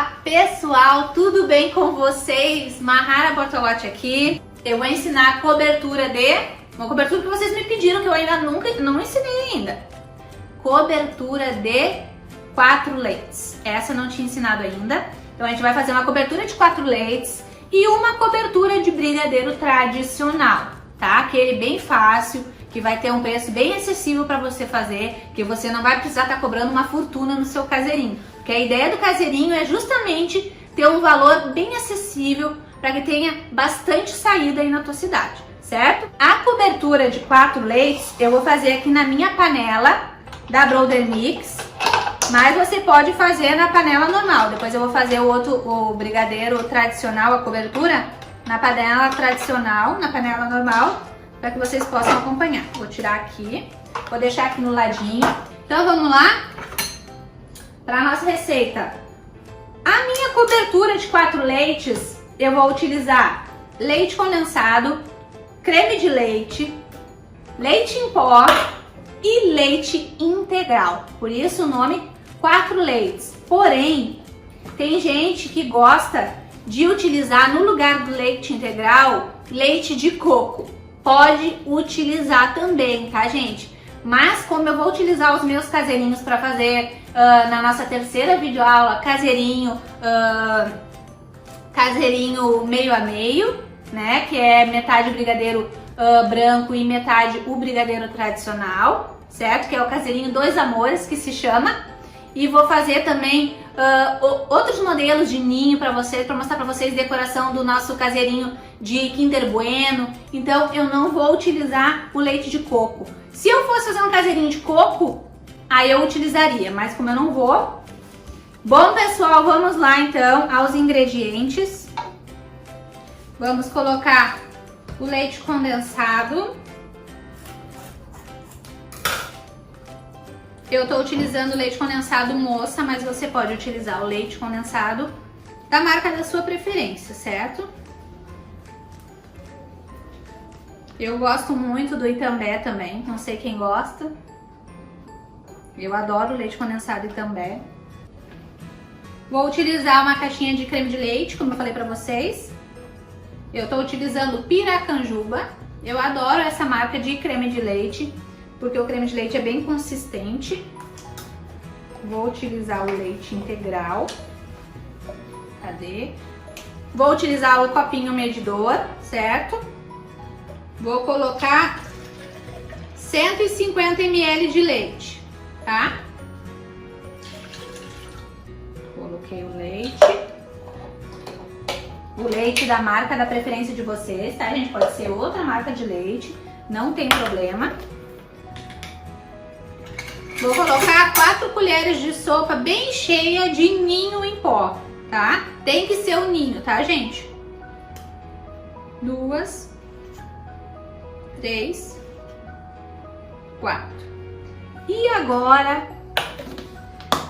Olá pessoal, tudo bem com vocês? Mahara Bortolotti aqui. Eu vou ensinar a cobertura uma cobertura que vocês me pediram, que eu ainda não ensinei ainda. Cobertura de 4 leites. Essa eu não tinha ensinado ainda. Então a gente vai fazer uma cobertura de 4 leites e uma cobertura de brigadeiro tradicional, tá? Aquele bem fácil, que vai ter um preço bem acessível para você fazer, que você não vai precisar estar cobrando uma fortuna no seu caseirinho. Porque a ideia do caseirinho é justamente ter um valor bem acessível para que tenha bastante saída aí na tua cidade, certo? A cobertura de 4 leites eu vou fazer aqui na minha panela da Brother Mix, mas você pode fazer na panela normal. Depois eu vou fazer o brigadeiro tradicional, a cobertura, na panela tradicional, na panela normal, para que vocês possam acompanhar. Vou tirar aqui, vou deixar aqui no ladinho. Então vamos lá para a nossa receita. A minha cobertura de 4 leites, eu vou utilizar leite condensado, creme de leite, leite em pó e leite integral. Por isso o nome 4 leites. Porém, tem gente que gosta de utilizar no lugar do leite integral, leite de coco. Pode utilizar também, tá, gente? Mas como eu vou utilizar os meus caseirinhos para fazer na nossa terceira videoaula, caseirinho meio a meio, né? Que é metade brigadeiro branco e metade o brigadeiro tradicional, certo? Que é o caseirinho Dois Amores, que se chama. E vou fazer também outros modelos de ninho para vocês, para mostrar para vocês decoração do nosso caseirinho de Kinder Bueno. Então eu não vou utilizar o leite de coco. Se eu fosse fazer um caseirinho de coco, aí eu utilizaria, mas como eu não vou. Bom pessoal, vamos lá então aos ingredientes. Vamos colocar o leite condensado. Eu tô utilizando leite condensado moça, mas você pode utilizar o leite condensado da marca da sua preferência, certo? Eu gosto muito do Itambé também, não sei quem gosta. Eu adoro leite condensado Itambé. Vou utilizar uma caixinha de creme de leite, como eu falei pra vocês. Eu tô utilizando Piracanjuba. Eu adoro essa marca de creme de leite, porque o creme de leite é bem consistente. Vou utilizar o leite integral. Cadê? Vou utilizar o copinho medidor, certo? Vou colocar 150 ml de leite, tá? Coloquei o leite da marca da preferência de vocês, tá, gente? Pode ser outra marca de leite, não tem problema. Vou colocar 4 colheres de sopa bem cheia de ninho em pó, tá? Tem que ser o ninho, tá, gente? 2, 3, 4. E agora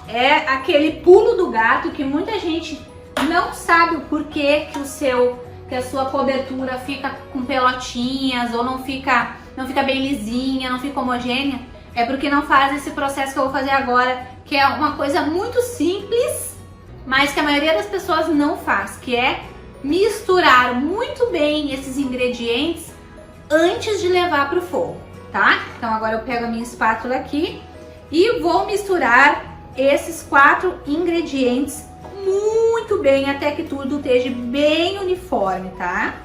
é aquele pulo do gato que muita gente não sabe o porquê que a sua cobertura fica com pelotinhas ou não fica bem lisinha, não fica homogênea. É porque não faz esse processo que eu vou fazer agora, que é uma coisa muito simples, mas que a maioria das pessoas não faz, que é misturar muito bem esses ingredientes antes de levar para o fogo, tá? Então agora eu pego a minha espátula aqui e vou misturar esses 4 ingredientes muito bem até que tudo esteja bem uniforme, tá?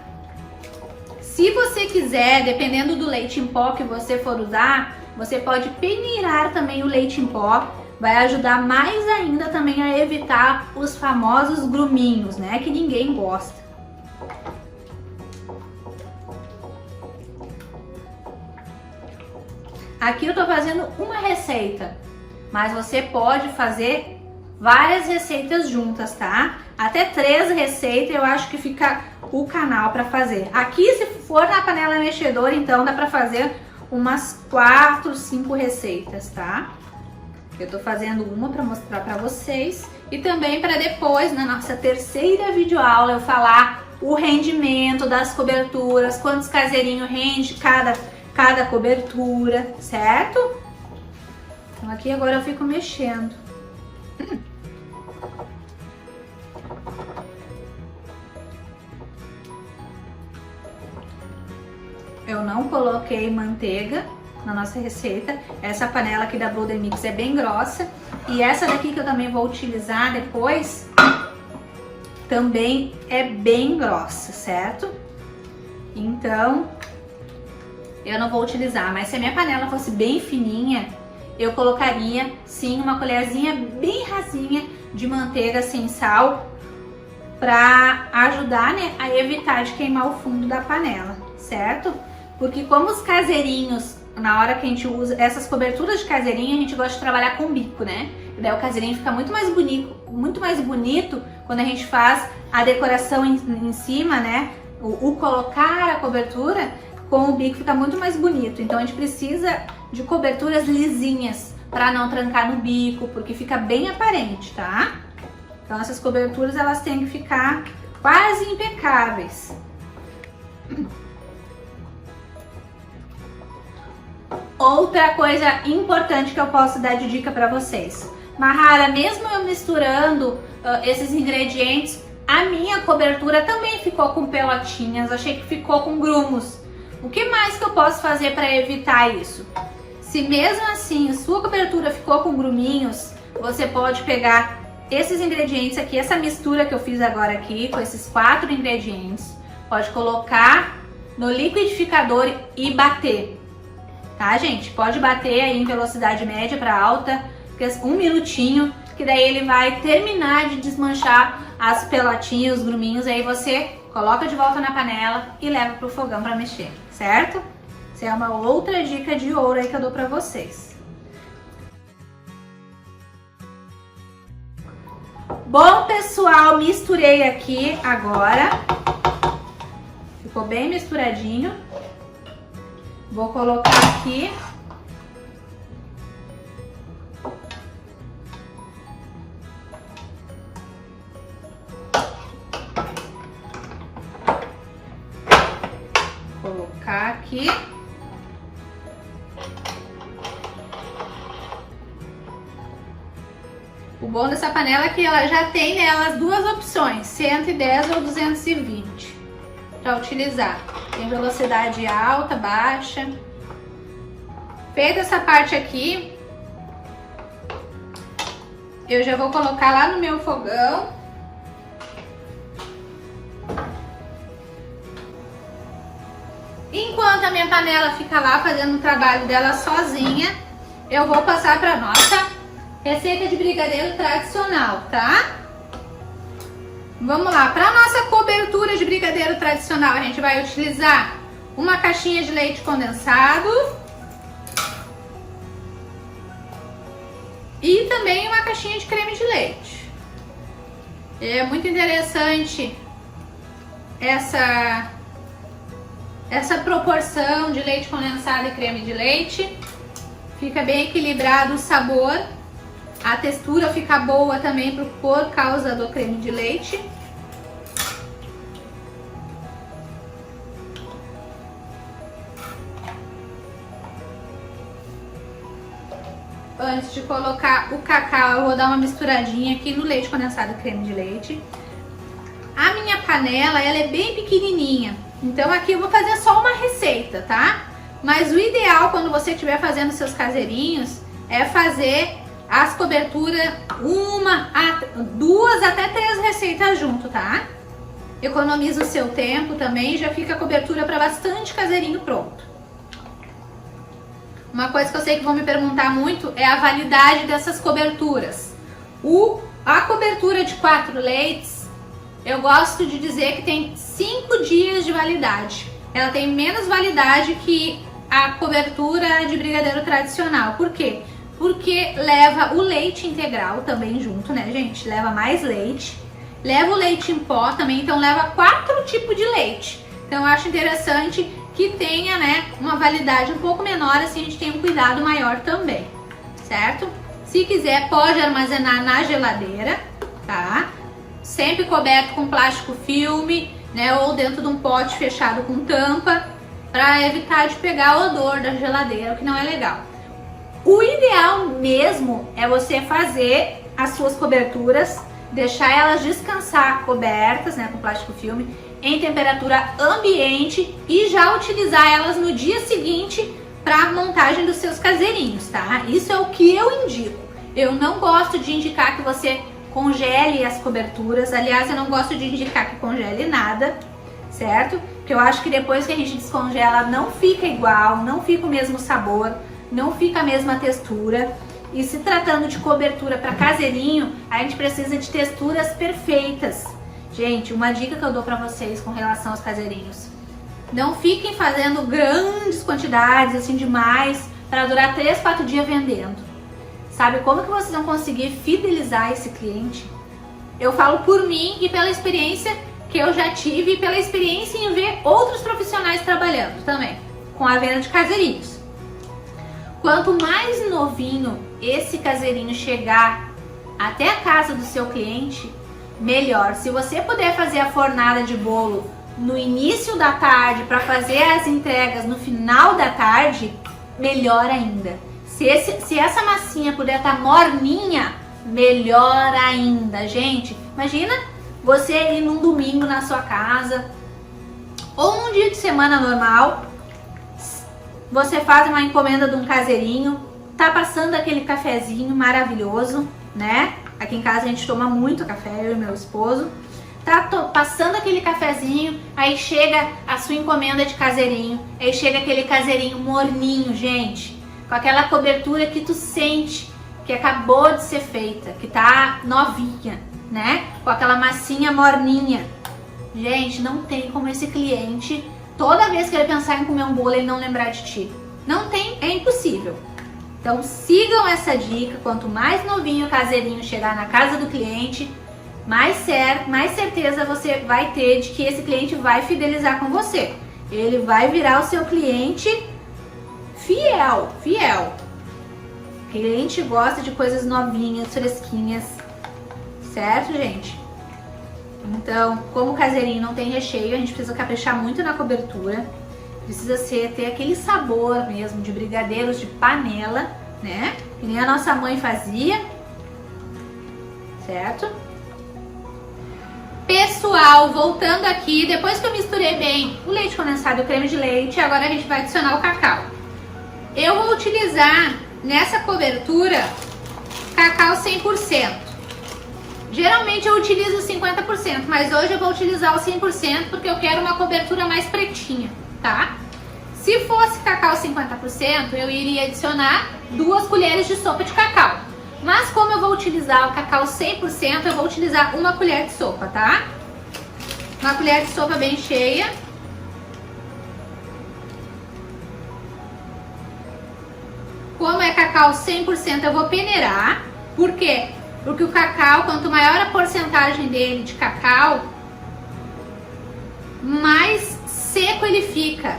Se você quiser, dependendo do leite em pó que você for usar, você pode peneirar também o leite em pó, vai ajudar mais ainda também a evitar os famosos gruminhos, né, que ninguém gosta. Aqui eu tô fazendo uma receita, mas você pode fazer várias receitas juntas, tá? Até 3 receitas eu acho que fica o canal para fazer. Aqui, se for na panela mexedora, então dá para fazer umas 4, 5 receitas, tá? Eu tô fazendo uma para mostrar para vocês e também para depois, na nossa terceira videoaula, eu falar o rendimento das coberturas, quantos caseirinhos rende cada cobertura, certo? Então aqui agora eu fico mexendo. não coloquei manteiga na nossa receita. Essa panela aqui da Boulder Mix é bem grossa. E essa daqui que eu também vou utilizar depois também é bem grossa, certo? Então, eu não vou utilizar. Mas se a minha panela fosse bem fininha, eu colocaria sim uma colherzinha bem rasinha de manteiga sem sal para ajudar, né, a evitar de queimar o fundo da panela, certo? Porque como os caseirinhos, na hora que a gente usa essas coberturas de caseirinho, a gente gosta de trabalhar com bico, né? E daí o caseirinho fica muito mais bonito quando a gente faz a decoração em cima, né? O colocar a cobertura com o bico fica muito mais bonito. Então a gente precisa de coberturas lisinhas para não trancar no bico, porque fica bem aparente, tá? Então essas coberturas elas têm que ficar quase impecáveis. Outra coisa importante que eu posso dar de dica para vocês. Mahara, mesmo eu misturando esses ingredientes, a minha cobertura também ficou com pelotinhas, achei que ficou com grumos. O que mais que eu posso fazer para evitar isso? Se mesmo assim a sua cobertura ficou com gruminhos, você pode pegar esses ingredientes aqui, essa mistura que eu fiz agora aqui, com esses 4 ingredientes, pode colocar no liquidificador e bater. Tá, gente? Pode bater aí em velocidade média para alta, 1 minutinho, que daí ele vai terminar de desmanchar as pelotinhas, os gruminhos, aí você coloca de volta na panela e leva pro fogão para mexer, certo? Essa é uma outra dica de ouro aí que eu dou para vocês. Bom, pessoal, misturei aqui agora. Ficou bem misturadinho. Vou colocar aqui O bom dessa panela é que ela já tem nela as 2 opções, 110 ou 220 para utilizar. Tem velocidade alta, baixa. Feita essa parte aqui, eu já vou colocar lá no meu fogão. Enquanto a minha panela fica lá fazendo o trabalho dela sozinha, eu vou passar para nossa receita de brigadeiro tradicional, tá? Vamos lá, para nossa cobertura de brigadeiro tradicional, a gente vai utilizar uma caixinha de leite condensado e também uma caixinha de creme de leite. É muito interessante essa proporção de leite condensado e creme de leite. Fica bem equilibrado o sabor. A textura fica boa também por causa do creme de leite. Antes de colocar o cacau, eu vou dar uma misturadinha aqui no leite condensado e creme de leite. A minha panela, ela é bem pequenininha, então aqui eu vou fazer só uma receita, tá? Mas o ideal quando você estiver fazendo seus caseirinhos é fazer as coberturas 2 até 3 receitas junto, tá? Economiza o seu tempo também e já fica a cobertura para bastante caseirinho pronto. Uma coisa que eu sei que vão me perguntar muito é a validade dessas coberturas. A cobertura de 4 leites, eu gosto de dizer que tem 5 dias de validade. Ela tem menos validade que a cobertura de brigadeiro tradicional. Por quê? Porque leva o leite integral também junto, né, gente? Leva mais leite. Leva o leite em pó também, então leva 4 tipos de leite. Então eu acho interessante que tenha, né, uma validade um pouco menor, assim a gente tem um cuidado maior também, certo? Se quiser, pode armazenar na geladeira, tá? Sempre coberto com plástico filme, né, ou dentro de um pote fechado com tampa, para evitar de pegar o odor da geladeira, o que não é legal. O ideal mesmo é você fazer as suas coberturas, deixar elas descansar cobertas, né, com plástico filme, em temperatura ambiente e já utilizar elas no dia seguinte para a montagem dos seus caseirinhos, tá? Isso é o que eu indico. Eu não gosto de indicar que você congele as coberturas. Aliás, eu não gosto de indicar que congele nada, certo? Porque eu acho que depois que a gente descongela não fica igual, não fica o mesmo sabor, não fica a mesma textura. E se tratando de cobertura para caseirinho, a gente precisa de texturas perfeitas. Gente, uma dica que eu dou para vocês com relação aos caseirinhos: não fiquem fazendo grandes quantidades, assim, demais, para durar 3, 4 dias vendendo. Sabe como que vocês vão conseguir fidelizar esse cliente? Eu falo por mim e pela experiência que eu já tive e pela experiência em ver outros profissionais trabalhando também com a venda de caseirinhos. Quanto mais novinho esse caseirinho chegar até a casa do seu cliente, melhor. Se você puder fazer a fornada de bolo no início da tarde para fazer as entregas no final da tarde, melhor ainda. Se essa massinha puder estar morninha, melhor ainda, gente. Imagina você ir num domingo na sua casa ou num dia de semana normal, você faz uma encomenda de um caseirinho, tá passando aquele cafezinho maravilhoso, né? Aqui em casa a gente toma muito café, eu e meu esposo. Tá passando aquele cafezinho, aí chega a sua encomenda de caseirinho, aí chega aquele caseirinho morninho, gente, com aquela cobertura que tu sente que acabou de ser feita, que tá novinha, né? Com aquela massinha morninha. Gente, não tem como esse cliente, toda vez que ele pensar em comer um bolo, ele não lembrar de ti. Não tem, é impossível. Então sigam essa dica: quanto mais novinho o caseirinho chegar na casa do cliente, mais certeza você vai ter de que esse cliente vai fidelizar com você. Ele vai virar o seu cliente fiel. O cliente gosta de coisas novinhas, fresquinhas, certo, gente? Então, como o caseirinho não tem recheio, a gente precisa caprichar muito na cobertura. Precisa ter aquele sabor mesmo de brigadeiros de panela, né? Que nem a nossa mãe fazia, certo? Pessoal, voltando aqui, depois que eu misturei bem o leite condensado e o creme de leite, agora a gente vai adicionar o cacau. Eu vou utilizar nessa cobertura cacau 100%. Geralmente eu utilizo 50%, mas hoje eu vou utilizar o 100% porque eu quero uma cobertura mais pretinha, tá? Se fosse cacau 50%, eu iria adicionar 2 colheres de sopa de cacau. Mas como eu vou utilizar o cacau 100%, eu vou utilizar 1 colher de sopa, tá? 1 colher de sopa bem cheia. Como é cacau 100%, eu vou peneirar. Por quê? Porque o cacau, quanto maior a porcentagem dele de cacau, mais seco ele fica,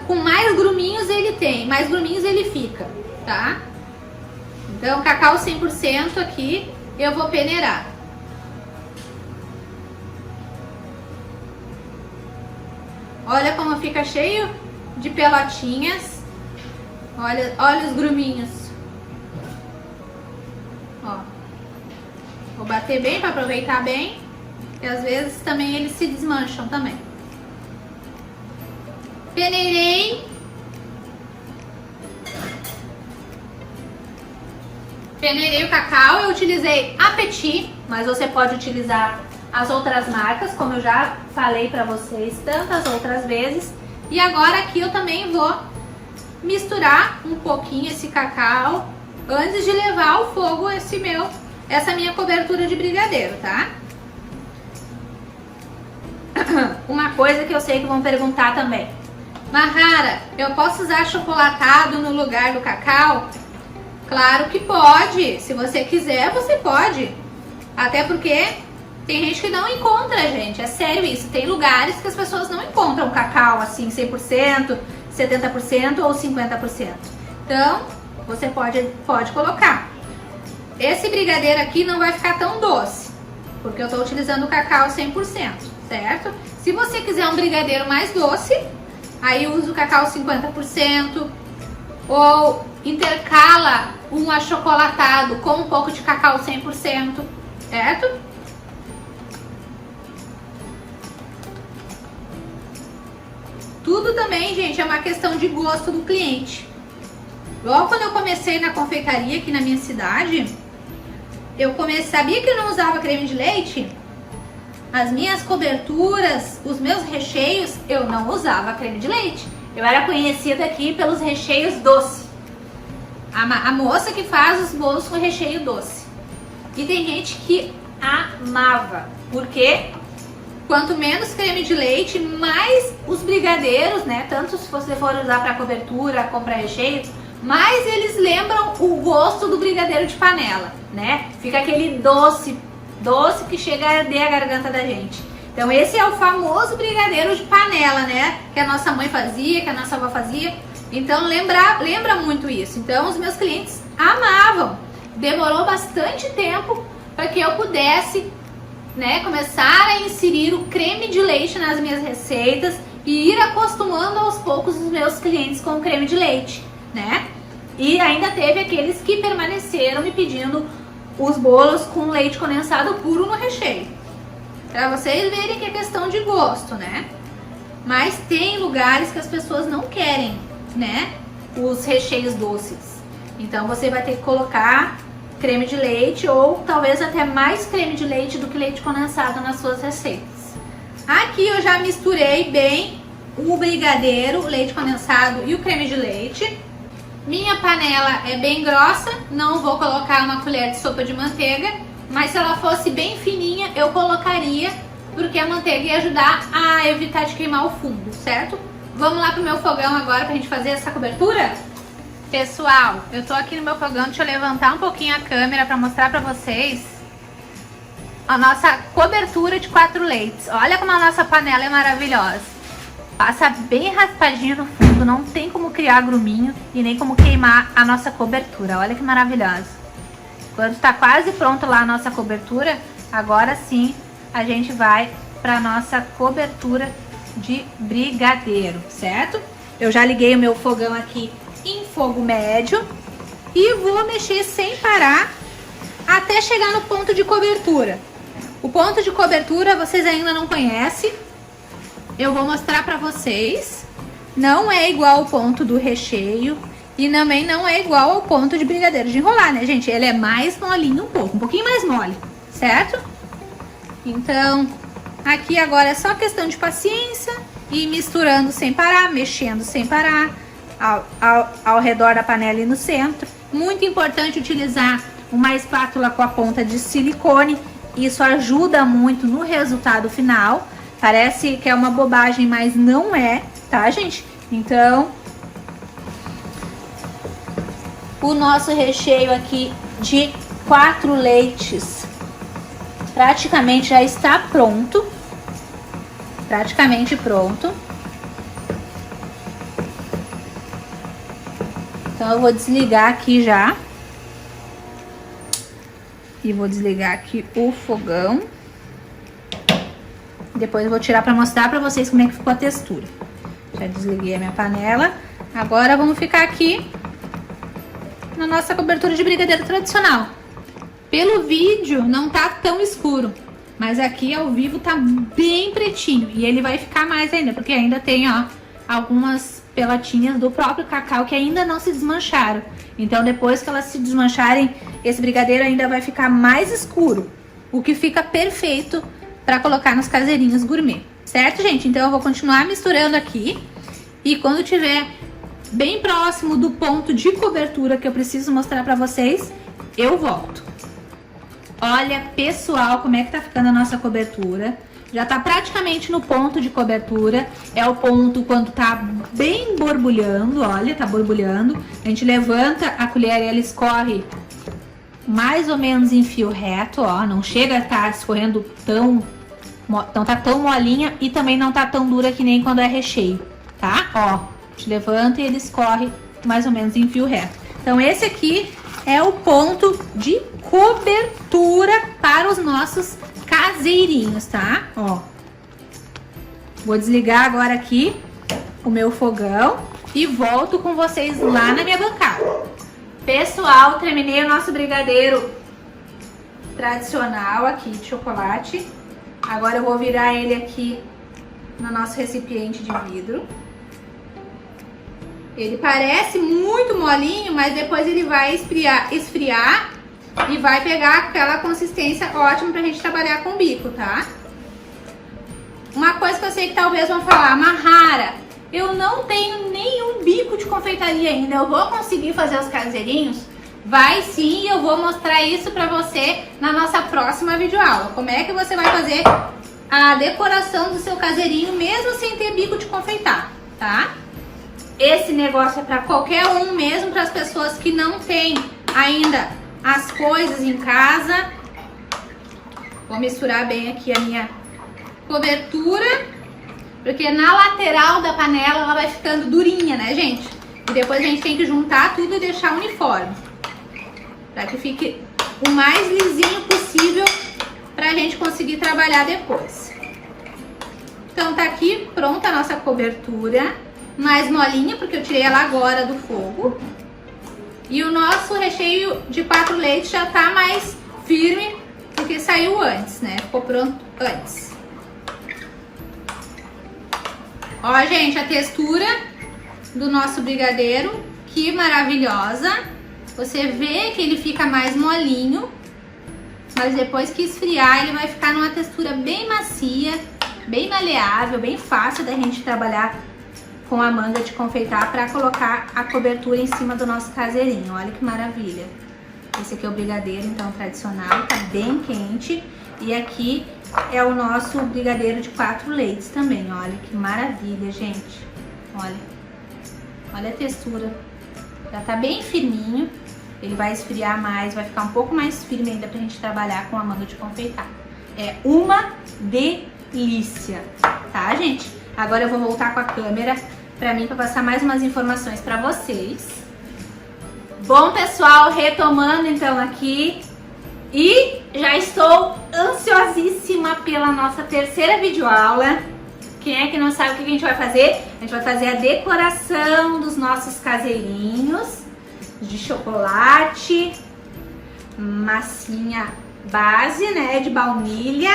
com mais gruminhos ele tem, mais gruminhos ele fica, tá? Então, cacau 100% aqui, eu vou peneirar. Olha como fica cheio de pelotinhas. Olha os gruminhos. Ó. Vou bater bem para aproveitar bem, e às vezes também eles se desmancham também. Peneirei. Peneirei o cacau, eu utilizei a Petit, mas você pode utilizar as outras marcas, como eu já falei para vocês tantas outras vezes. E agora aqui eu também vou misturar um pouquinho esse cacau antes de levar ao fogo essa minha cobertura de brigadeiro, tá? Uma coisa que eu sei que vão perguntar também: Mahara, eu posso usar achocolatado no lugar do cacau? Claro que pode, se você quiser você pode. Até porque tem gente que não encontra, gente, é sério isso. Tem lugares que as pessoas não encontram cacau assim 100%, 70% ou 50%. Então, você pode colocar. Esse brigadeiro aqui não vai ficar tão doce, porque eu estou utilizando o cacau 100%, certo? Se você quiser um brigadeiro mais doce, aí usa o cacau 50%, ou intercala um achocolatado com um pouco de cacau 100%, certo? Tudo também, gente, é uma questão de gosto do cliente. Igual quando eu comecei na confeitaria aqui na minha cidade, sabia que eu não usava creme de leite? As minhas coberturas, os meus recheios, eu não usava creme de leite. Eu era conhecida aqui pelos recheios doce. A moça que faz os bolos com recheio doce. E tem gente que amava. Porque quanto menos creme de leite, mais os brigadeiros, né? Tanto se você for usar para cobertura, comprar recheio, mais eles lembram o gosto do brigadeiro de panela, né? Fica aquele doce que chega a arder a garganta da gente. Então esse é o famoso brigadeiro de panela, né? Que a nossa mãe fazia, que a nossa avó fazia. Então lembra muito isso. Então os meus clientes amavam. Demorou bastante tempo para que eu pudesse, né, começar a inserir o creme de leite nas minhas receitas e ir acostumando aos poucos os meus clientes com o creme de leite, né? E ainda teve aqueles que permaneceram me pedindo os bolos com leite condensado puro no recheio. Pra vocês verem que é questão de gosto, né? Mas tem lugares que as pessoas não querem, né, os recheios doces. Então você vai ter que colocar creme de leite ou talvez até mais creme de leite do que leite condensado nas suas receitas. Aqui eu já misturei bem o brigadeiro, o leite condensado e o creme de leite. Minha panela é bem grossa, não vou colocar uma colher de sopa de manteiga, mas se ela fosse bem fininha eu colocaria, porque a manteiga ia ajudar a evitar de queimar o fundo, certo? Vamos lá pro meu fogão agora pra gente fazer essa cobertura? Pessoal, eu tô aqui no meu fogão, deixa eu levantar um pouquinho a câmera pra mostrar pra vocês a nossa cobertura de 4 leites. Olha como a nossa panela é maravilhosa. Passa bem raspadinho no fundo, não tem como criar gruminho e nem como queimar a nossa cobertura. Olha que maravilhosa. Quando está quase pronto lá a nossa cobertura, agora sim a gente vai para nossa cobertura de brigadeiro, certo? Eu já liguei o meu fogão aqui em fogo médio e vou mexer sem parar até chegar no ponto de cobertura. O ponto de cobertura vocês ainda não conhecem. Eu vou mostrar pra vocês. Não é igual ao ponto do recheio e também não é igual ao ponto de brigadeiro de enrolar, né, gente? Ele é mais molinho um pouquinho mais mole, certo? Então, aqui agora é só questão de paciência e misturando sem parar, mexendo sem parar ao redor da panela e no centro. Muito importante utilizar uma espátula com a ponta de silicone. Isso ajuda muito no resultado final. Parece que é uma bobagem, mas não é, tá, gente? Então, o nosso recheio aqui de 4 leites praticamente já está pronto. Praticamente pronto. Então, eu vou desligar aqui já. E vou desligar aqui o fogão. Depois eu vou tirar para mostrar para vocês como é que ficou a textura. Já desliguei a minha panela. Agora vamos ficar aqui na nossa cobertura de brigadeiro tradicional. Pelo vídeo não tá tão escuro, mas aqui ao vivo tá bem pretinho. E ele vai ficar mais ainda, porque ainda tem, ó, algumas pelotinhas do próprio cacau que ainda não se desmancharam. Então depois que elas se desmancharem, esse brigadeiro ainda vai ficar mais escuro. O que fica perfeito para colocar nos caseirinhos gourmet, certo, gente? Então eu vou continuar misturando aqui e quando tiver bem próximo do ponto de cobertura que eu preciso mostrar para vocês, eu volto. Olha, pessoal, como é que tá ficando a nossa cobertura. Já tá praticamente no ponto de cobertura. É o ponto quando tá bem borbulhando, olha, tá borbulhando. A gente levanta a colher e ela escorre mais ou menos em fio reto, ó. Não chega a estar escorrendo não tá tão molinha e também não tá tão dura que nem quando é recheio, tá? Ó, a gente levanta e ele escorre mais ou menos em fio reto. Então esse aqui é o ponto de cobertura para os nossos caseirinhos, tá? Ó. Vou desligar agora aqui o meu fogão e volto com vocês lá na minha bancada. Pessoal, terminei o nosso brigadeiro tradicional aqui de chocolate. Agora eu vou virar ele aqui no nosso recipiente de vidro. Ele parece muito molinho, mas depois ele vai esfriar e vai pegar aquela consistência ótima pra gente trabalhar com o bico, tá? Uma coisa que eu sei que talvez vão falar, Mahara, eu não tenho nenhum bico de confeitaria ainda, eu vou conseguir fazer os caseirinhos? Vai sim, e eu vou mostrar isso pra você na nossa próxima videoaula. Como é que você vai fazer a decoração do seu caseirinho mesmo sem ter bico de confeitar, tá? Esse negócio é pra qualquer um mesmo, para as pessoas que não têm ainda as coisas em casa. Vou misturar bem aqui a minha cobertura, porque na lateral da panela ela vai ficando durinha, né, gente? E depois a gente tem que juntar tudo e deixar uniforme, para que fique o mais lisinho possível pra gente conseguir trabalhar depois. Então tá aqui pronta a nossa cobertura, mais molinha, porque eu tirei ela agora do fogo. E o nosso recheio de 4 leites já tá mais firme, porque saiu antes, né? Ficou pronto antes. Ó, gente, a textura do nosso brigadeiro, que maravilhosa. Você vê que ele fica mais molinho, mas depois que esfriar ele vai ficar numa textura bem macia, bem maleável, bem fácil da gente trabalhar com a manga de confeitar para colocar a cobertura em cima do nosso caseirinho. Olha que maravilha. Esse aqui é o brigadeiro, então, tradicional, tá bem quente. E aqui é o nosso brigadeiro de 4 leites também. Olha que maravilha, gente. Olha a textura. Já tá bem firminho. Ele vai esfriar mais, vai ficar um pouco mais firme ainda pra gente trabalhar com a manga de confeitar. É uma delícia, tá, gente? Agora eu vou voltar com a câmera pra mim, pra passar mais umas informações pra vocês. Bom, pessoal, retomando então aqui. E já estou ansiosíssima pela nossa terceira videoaula. Quem é que não sabe o que a gente vai fazer? A gente vai fazer a decoração dos nossos caseirinhos de chocolate, massinha base, né, de baunilha,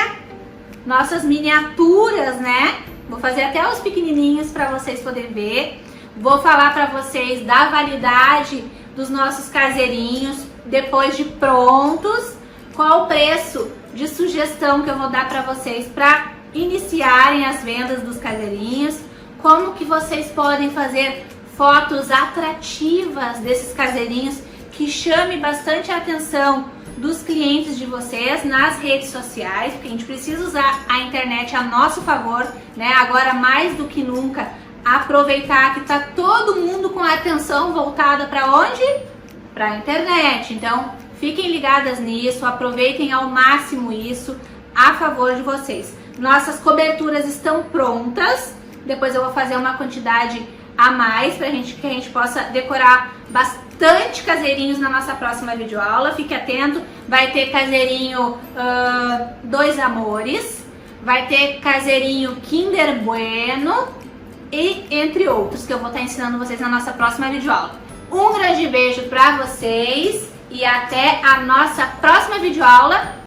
nossas miniaturas, né? Vou fazer até os pequenininhos para vocês poderem ver. Vou falar para vocês da validade dos nossos caseirinhos depois de prontos, qual o preço de sugestão que eu vou dar para vocês para iniciarem as vendas dos caseirinhos, como que vocês podem fazer fotos atrativas desses caseirinhos que chame bastante a atenção dos clientes de vocês nas redes sociais, porque a gente precisa usar a internet a nosso favor, né? Agora mais do que nunca, aproveitar que tá todo mundo com a atenção voltada para onde? Para a internet. Então, fiquem ligadas nisso, aproveitem ao máximo isso a favor de vocês. Nossas coberturas estão prontas. Depois eu vou fazer uma quantidade a mais pra gente, que a gente possa decorar bastante caseirinhos na nossa próxima videoaula. Fique atento, vai ter caseirinho Dois Amores, vai ter caseirinho Kinder Bueno e entre outros que eu vou estar ensinando vocês na nossa próxima videoaula. Um grande beijo pra vocês e até a nossa próxima videoaula.